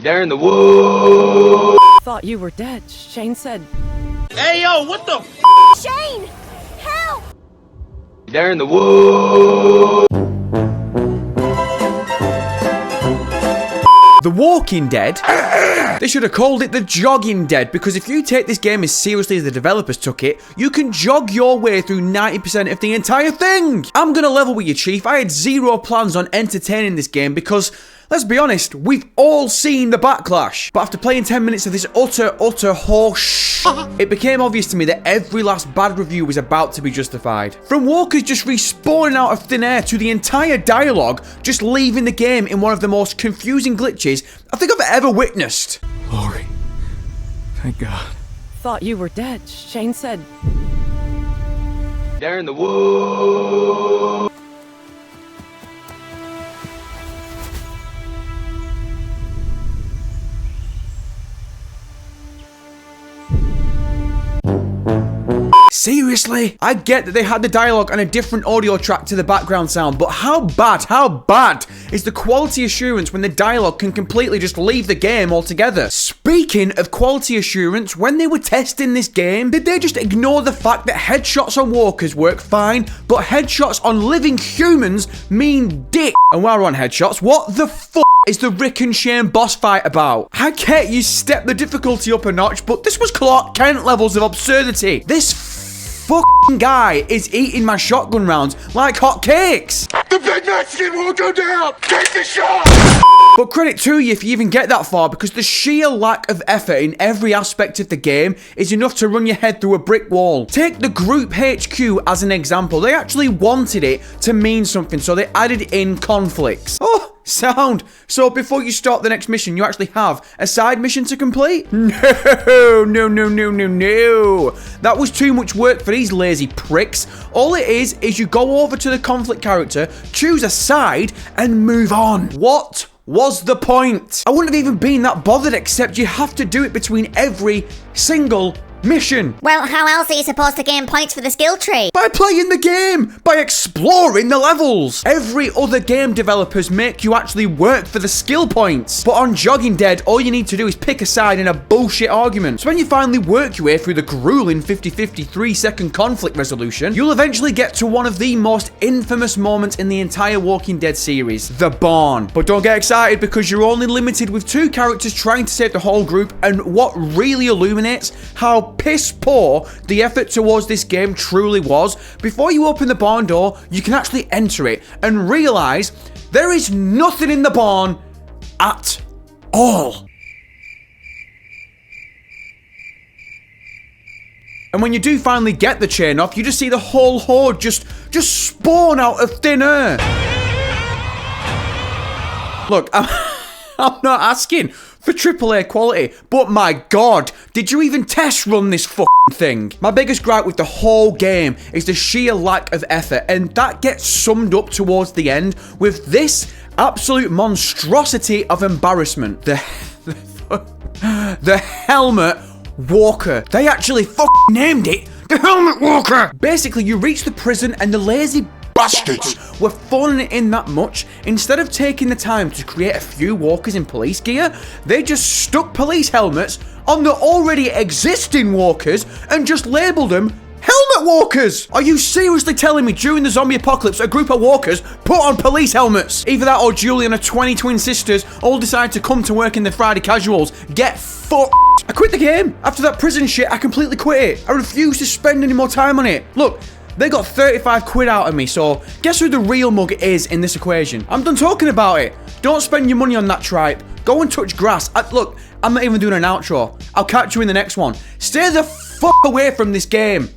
They're in the woods. Thought you were dead, Shane said. Hey, yo, what the f? Shane! Help! They're in the woods. The Walking Dead? They should have called it The Jogging Dead, because if you take this game as seriously as the developers took it, you can jog your way through 90% of the entire thing! I'm gonna level with you, Chief. I had zero plans on entertaining this game because, let's be honest, we've all seen the backlash. But after playing 10 minutes of this utter horse it became obvious to me that every last bad review was about to be justified. From walkers just respawning out of thin air to the entire dialogue just leaving the game in one of the most confusing glitches I think I've ever witnessed. Lori, thank God. Thought you were dead, Shane said. They're in the woods. Seriously? I get that they had the dialogue on a different audio track to the background sound, but how bad is the quality assurance when the dialogue can completely just leave the game altogether? Speaking of quality assurance, when they were testing this game, did they just ignore the fact that headshots on walkers work fine, but headshots on living humans mean dick? And while we're on headshots, what the fuck is the Rick and Shane boss fight about? I get you stepped the difficulty up a notch, but this was Clark Kent levels of absurdity. This fucking guy is eating my shotgun rounds like hotcakes. The big Mexican won't go down! Take the shot! But credit to you if you even get that far, because the sheer lack of effort in every aspect of the game is enough to run your head through a brick wall. Take the group HQ as an example. They actually wanted it to mean something, so they added in conflicts. Oh, sound. So before you start the next mission, you actually have a side mission to complete? No. That was too much work for these lazy pricks. All it is you go over to the conflict character, choose a side, and move on. What was the point? I wouldn't have even been that bothered, except you have to do it between every single mission. Well, how else are you supposed to gain points for the skill tree? By playing the game! By exploring the levels! Every other game developers make you actually work for the skill points. But on Jogging Dead, all you need to do is pick a side in a bullshit argument. So when you finally work your way through the grueling 50-50 3-second conflict resolution, you'll eventually get to one of the most infamous moments in the entire Walking Dead series, the barn. But don't get excited, because you're only limited with 2 characters trying to save the whole group, and what really illuminates how piss poor the effort towards this game truly was, before you open the barn door, you can actually enter it and realize there is nothing in the barn at all. And when you do finally get the chain off, you just see the whole horde just spawn out of thin air. Look, I'm not asking for AAA quality, but my god, did you even test run this fucking thing? My biggest gripe with the whole game is the sheer lack of effort, and that gets summed up towards the end with this absolute monstrosity of embarrassment. The Helmet Walker. They actually fucking named it the Helmet Walker. Basically, you reach the prison and the lazy bastards were phoning it in that much. Instead of taking the time to create a few walkers in police gear, they just stuck police helmets on the already existing walkers and just labeled them Helmet Walkers! Are you seriously telling me during the zombie apocalypse a group of walkers put on police helmets? Either that or Julie and her 20 twin sisters all decide to come to work in the Friday casuals. Get fucked! I quit the game. After that prison shit, I completely quit it. I refuse to spend any more time on it. Look, they got 35 quid out of me, so guess who the real mug is in this equation? I'm done talking about it. Don't spend your money on that tripe. Go and touch grass. Look, I'm not even doing an outro. I'll catch you in the next one. Stay the fuck away from this game.